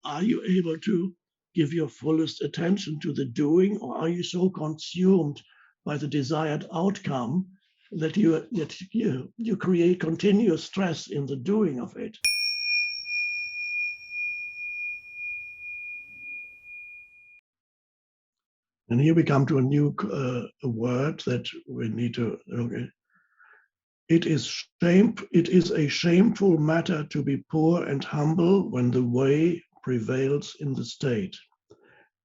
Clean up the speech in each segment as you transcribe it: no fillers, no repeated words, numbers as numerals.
are you able to give your fullest attention to the doing, or are you so consumed by the desired outcome that you create continuous stress in the doing of it? And here we come to a new word that we need to. Okay. It is a shameful matter to be poor and humble when the way prevails in the state.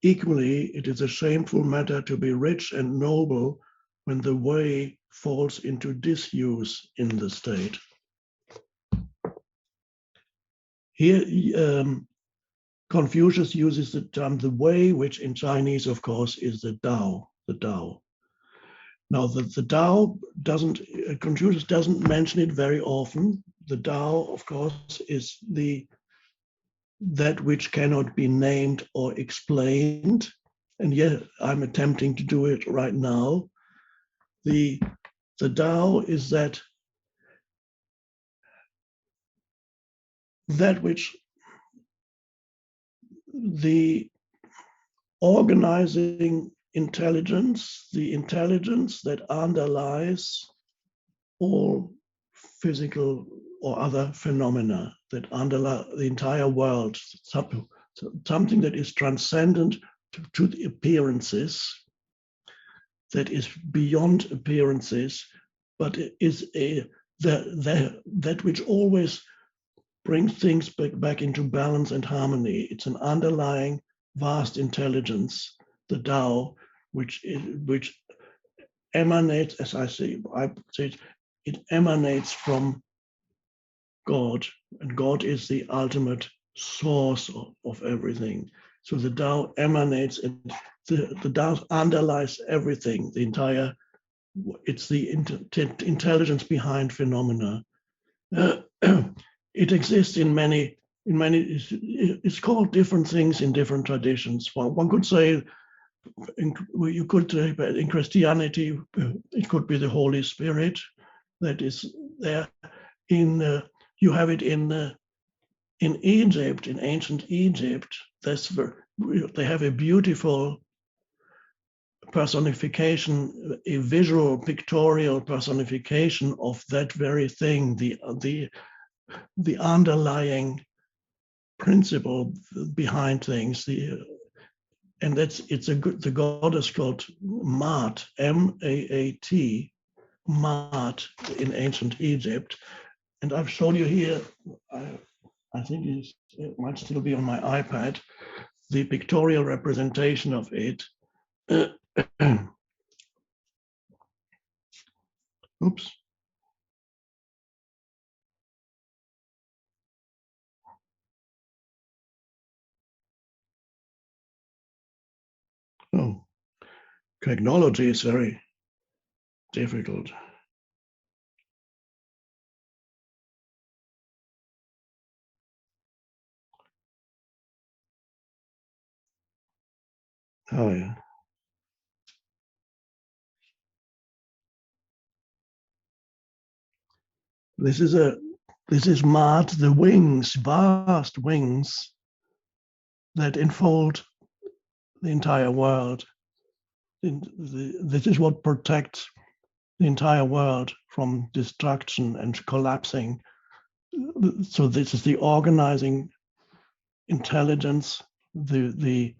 Equally, it is a shameful matter to be rich and noble when the way falls into disuse in the state. Here, Confucius uses the term the way, which in Chinese, of course, is the Dao, the Dao. Now, the Dao Confucius doesn't mention it very often. The Dao, of course, is that which cannot be named or explained. And yet I'm attempting to do it right now. The Dao is that which the organizing intelligence, the intelligence that underlies all physical or other phenomena, that underlie the entire world, something that is transcendent to the appearances, that is beyond appearances, but it is that which always brings things back into balance and harmony. It's an underlying vast intelligence, the Tao, which emanates, as I say it emanates from God, and God is the ultimate source of everything. So the Tao emanates, and the Tao underlies everything. It's the intelligence behind phenomena. It exists in many. It's called different things in different traditions. Well, one could say, you could say, in Christianity, it could be the Holy Spirit that is there. You have it in Egypt, in ancient Egypt. They have a beautiful personification, a visual, pictorial personification of that very thing, the underlying principle behind things. The goddess called Maat, M-A-A-T, Maat in ancient Egypt. And I've shown you here, I think it might still be on my iPad, the pictorial representation of it. Oops. Oh, technology is very difficult. Oh yeah. This is Maat, the wings, vast wings that enfold the entire world. This is what protects the entire world from destruction and collapsing. So this is the organizing intelligence, the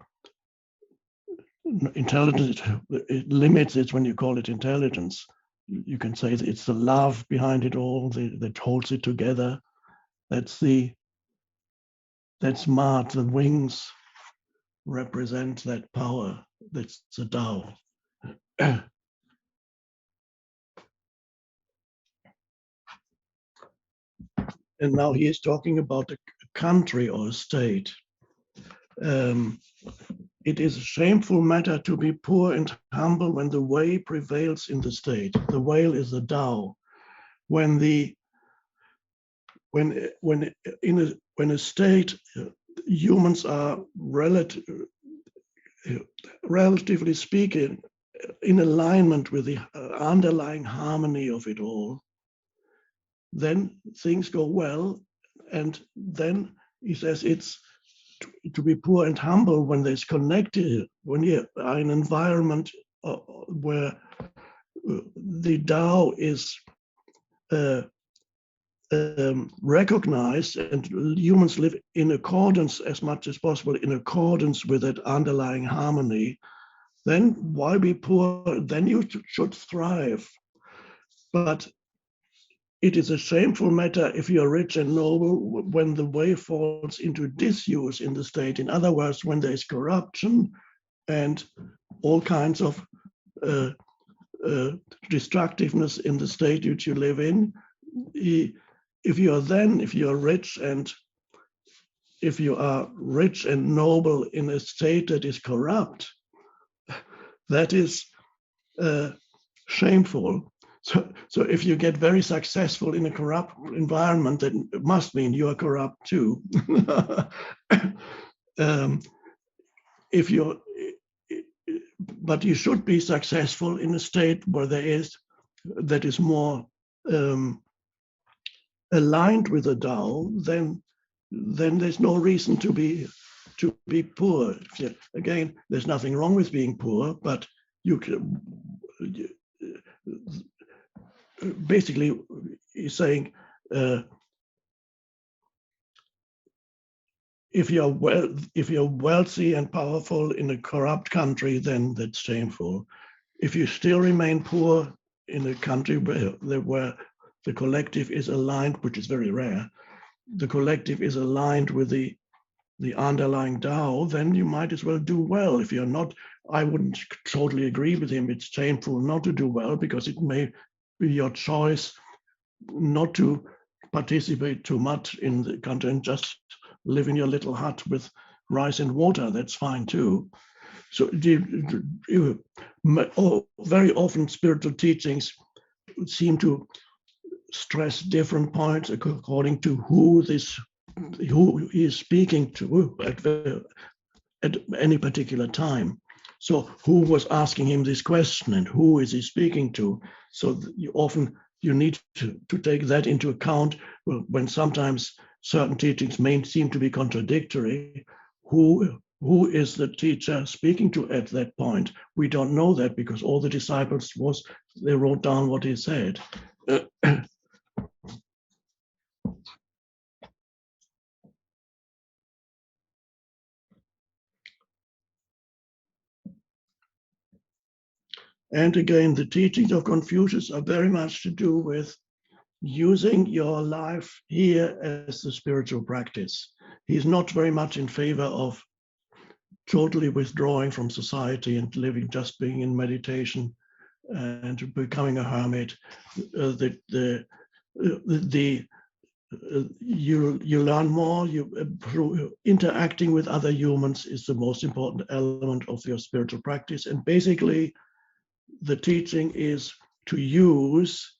intelligence, it limits it when you call it intelligence. You can say it's the love behind it all that holds it together. That's Maat, the wings represent that power. That's the Tao. And now he is talking about a country or a state. It is a shameful matter to be poor and humble when the way prevails in the state. The whale is the Tao. When a state, humans are relatively speaking in alignment with the underlying harmony of it all, then things go well. And then he says it's to be poor and humble when there's connected, when you are in an environment where the Tao is recognized and humans live in accordance as much as possible in accordance with that underlying harmony, then why be poor? Then you should thrive. But it is a shameful matter if you are rich and noble when the way falls into disuse in the state. In other words, when there is corruption and all kinds of destructiveness in the state which you live in. If you are rich and if you are rich and noble in a state that is corrupt, that is shameful. So if you get very successful in a corrupt environment, that must mean you are corrupt too. But you should be successful in a state where that is more aligned with the Tao. Then there's no reason to be poor. Again, there's nothing wrong with being poor, but basically he's saying if you're wealthy and powerful in a corrupt country, then that's shameful. If you still remain poor in a country where the collective is aligned, which is very rare, the collective is aligned with the underlying Tao, then you might as well do well. If you're not, I wouldn't totally agree with him. It's shameful not to do well because it may be your choice not to participate too much in the country and just live in your little hut with rice and water. That's fine too. So very often spiritual teachings seem to stress different points according to who he is speaking to at any particular time. So who was asking him this question and who is he speaking to? So you need to take that into account when sometimes certain teachings may seem to be contradictory. Who is the teacher speaking to at that point? We don't know that because all the disciples they wrote down what he said. And again, the teachings of Confucius are very much to do with using your life here as the spiritual practice. He's not very much in favor of totally withdrawing from society and just being in meditation and becoming a hermit. You learn more. Interacting with other humans is the most important element of your spiritual practice. And basically, the teaching is to use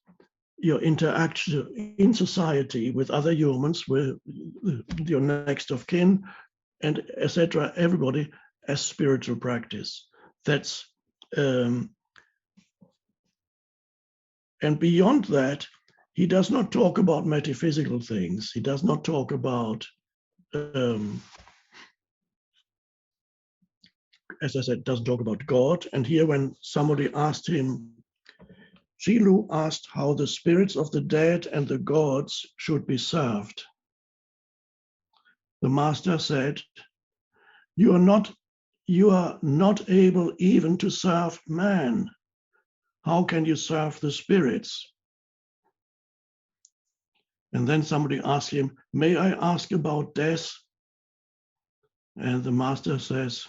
your interaction in society with other humans, with your next of kin, and etc., everybody, as spiritual practice. That's and beyond that, he does not talk about metaphysical things. He does not talk about, as I said, doesn't talk about God. And here, when somebody asked him, Shilu asked how the spirits of the dead and the gods should be served. The master said, you are not able even to serve man. How can you serve the spirits? And then somebody asked him, may I ask about death? And the master says,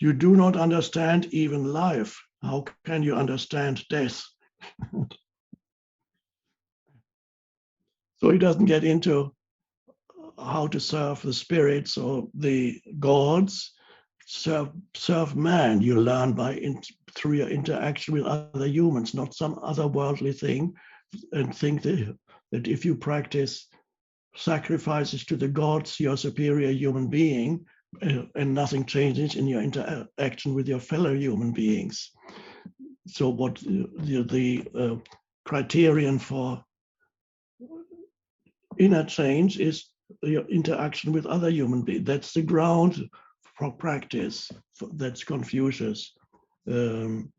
you do not understand even life. How can you understand death? So he doesn't get into how to serve the spirits or the gods. Serve man. You learn through your interaction with other humans, not some otherworldly thing, and think that if you practice sacrifices to the gods, you're a superior human being, and nothing changes in your interaction with your fellow human beings. So what the criterion for inner change is your interaction with other human beings. That's the ground for practice. That's Confucius. Um,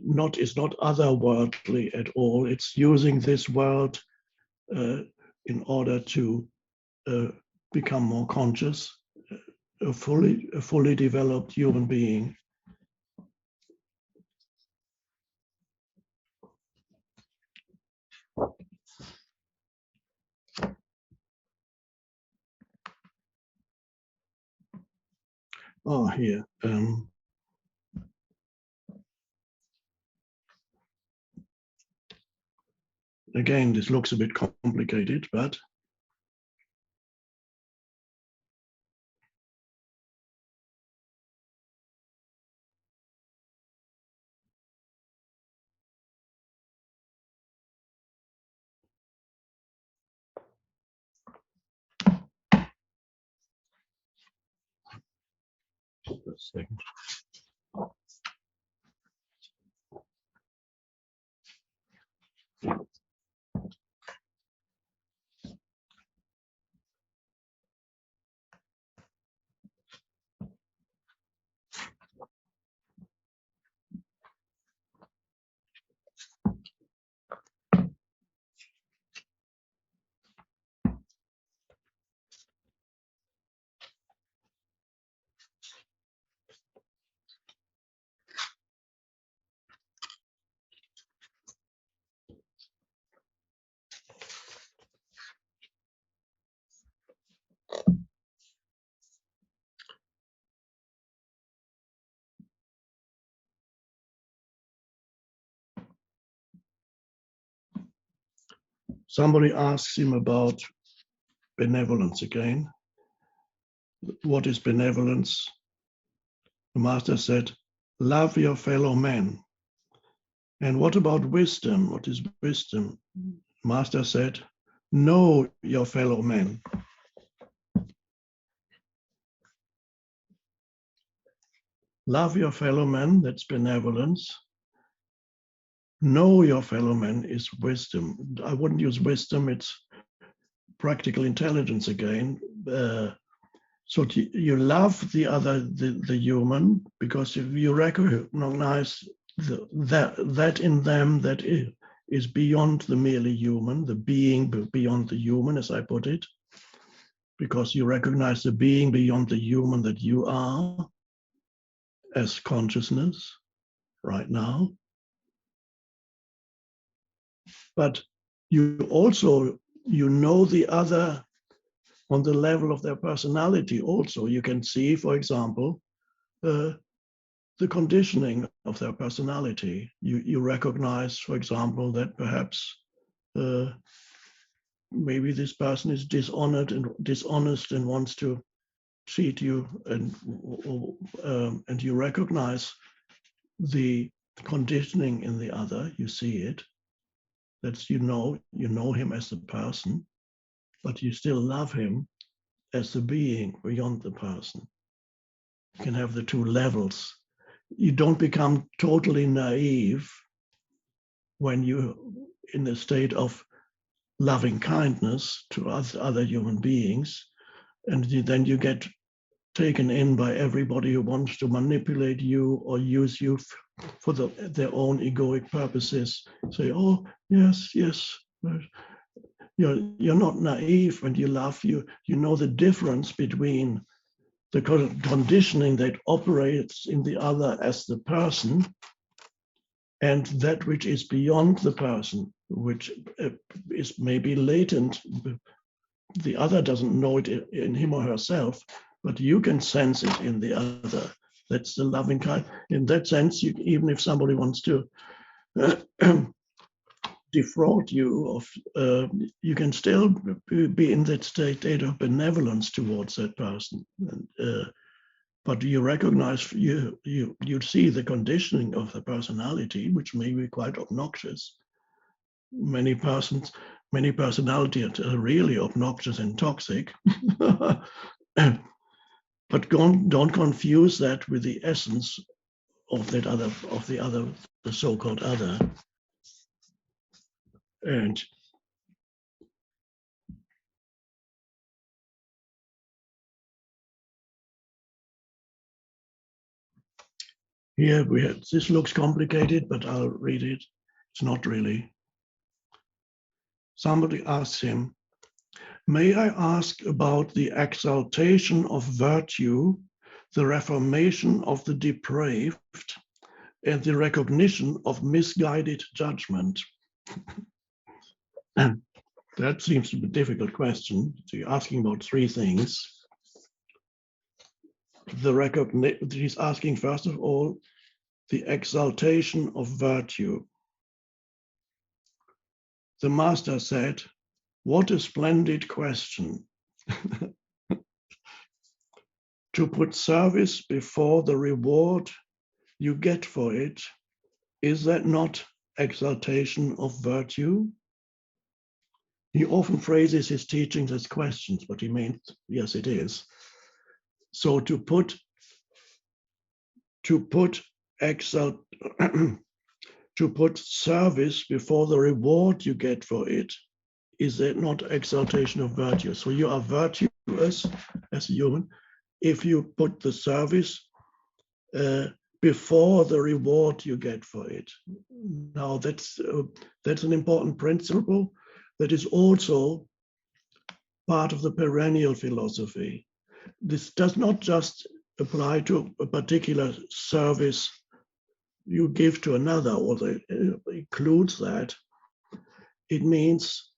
it's not otherworldly at all. It's using this world in order to become more conscious, a fully developed human being. Oh, here. Again, this looks a bit complicated, but just a second. Somebody asks him about benevolence again. What is benevolence? The master said, love your fellow man. And what about wisdom? What is wisdom? Master said, know your fellow man. Love your fellow man, that's benevolence. Know your fellow man is wisdom. I wouldn't use wisdom, it's practical intelligence again. So you love the other, the human, because if you recognize that in them that is beyond the merely human, the being beyond the human, as I put it, because you recognize the being beyond the human that you are as consciousness right now. But you also, you know the other on the level of their personality also. You can see, for example, the conditioning of their personality. You recognize, for example, that perhaps maybe this person is dishonest and wants to cheat you, and you recognize the conditioning in the other. You see it. That's you know him as a person, but you still love him as the being beyond the person. You can have the two levels. You don't become totally naive when you're in a state of loving kindness to other human beings, and then you get taken in by everybody who wants to manipulate you or use you for their own egoic purposes. Say, oh, yes, yes. You're not naive when you love. You know the difference between the conditioning that operates in the other as the person and that which is beyond the person, which is maybe latent. The other doesn't know it in him or herself, but you can sense it in the other. That's the loving kind. In that sense, even if somebody wants to defraud you of, you can still be in that state of benevolence towards that person. But you recognize, you see the conditioning of the personality, which may be quite obnoxious. Many personalities are really obnoxious and toxic. But don't confuse that with the essence of the so-called other. And Here we have, this looks complicated, but I'll read it. It's not really. Somebody asks him, may I ask about the exaltation of virtue, the reformation of the depraved, and the recognition of misguided judgment? That seems to be a difficult question. So you're asking about three things. He's asking, first of all, the exaltation of virtue. The master said, what a splendid question. To put service before the reward you get for it, is that not exaltation of virtue? He often phrases his teachings as questions, but he means, yes, it is. So to put service before the reward you get for it, is that not exaltation of virtue? So you are virtuous as a human if you put the service before the reward you get for it. Now that's an important principle that is also part of the perennial philosophy. This does not just apply to a particular service you give to another, or it includes that. It means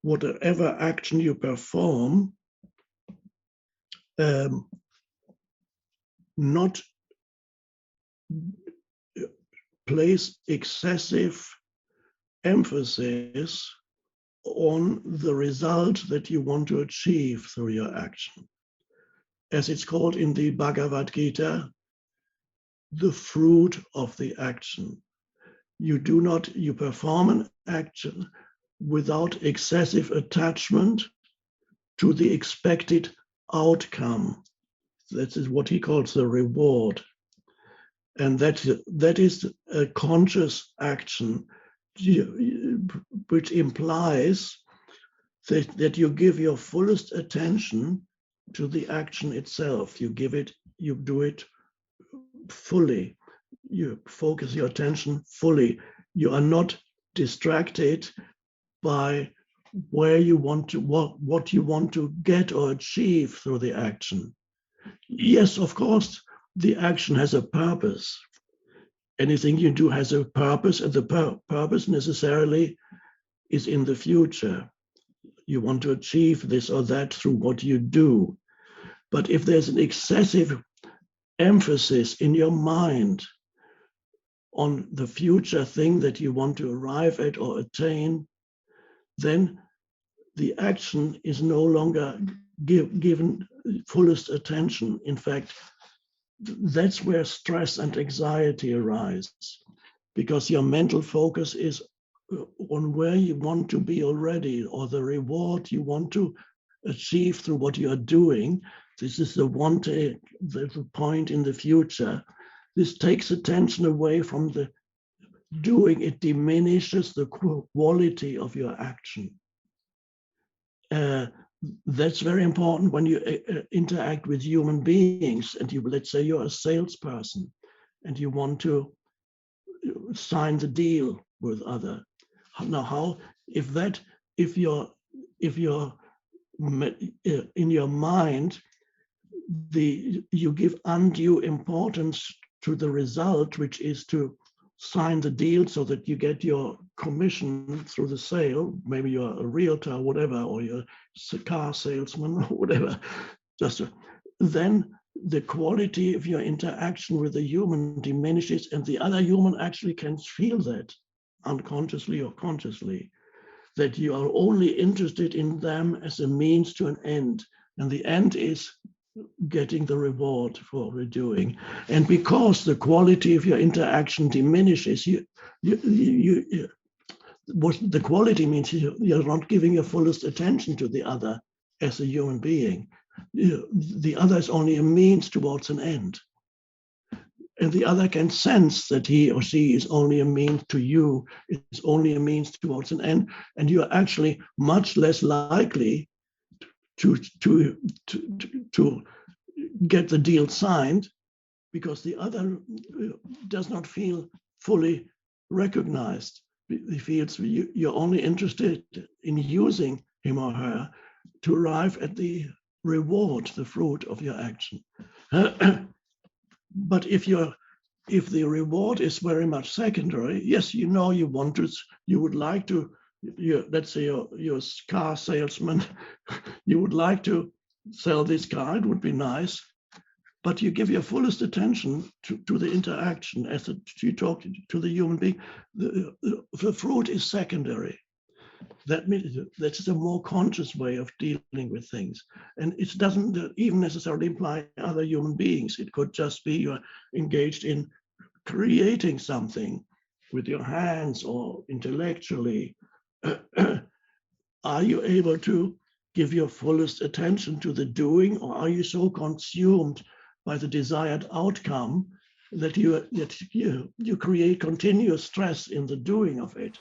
whatever action you perform, not place excessive emphasis on the result that you want to achieve through your action. As it's called in the Bhagavad Gita, the fruit of the action. You perform an action without excessive attachment to the expected outcome. That is what he calls the reward. And that is a conscious action, which implies that you give your fullest attention to the action itself. You do it fully. You focus your attention fully. You are not distracted by what you want to get or achieve through the action. Yes, of course, the action has a purpose. Anything you do has a purpose, and the purpose necessarily is in the future. You want to achieve this or that through what you do. But if there's an excessive emphasis in your mind on the future thing that you want to arrive at or attain, then the action is no longer given fullest attention. In fact, that's where stress and anxiety arise, because your mental focus is on where you want to be already, or the reward you want to achieve through what you are doing. This is the point in the future. This takes attention away from the doing. It diminishes the quality of your action. That's very important when you interact with human beings, and let's say you're a salesperson and you want to sign the deal with other. Now, if you're in your mind, you give undue importance to the result, which is to sign the deal so that you get your commission through the sale. Maybe you're a realtor or whatever, or you're a car salesman or whatever. Then the quality of your interaction with the human diminishes, and the other human actually can feel that unconsciously or consciously, that you are only interested in them as a means to an end, and the end is getting the reward for what we're doing. And because the quality of your interaction diminishes, what the quality means, you're not giving your fullest attention to the other as a human being. The other is only a means towards an end. And the other can sense that he or she is only a means to you, it's only a means towards an end, and you are actually much less likely to get the deal signed because the other does not feel fully recognized. He feels you're only interested in using him or her to arrive at the reward, the fruit of your action. But if the reward is very much secondary, yes, you would like to, let's say your car salesman, you would like to sell this car, it would be nice, but you give your fullest attention to the interaction as you talk to the human being. The fruit is secondary. That means that's a more conscious way of dealing with things. And it doesn't even necessarily imply other human beings. It could just be you're engaged in creating something with your hands or intellectually. Are you able to give your fullest attention to the doing, or are you so consumed by the desired outcome that you create continuous stress in the doing of it?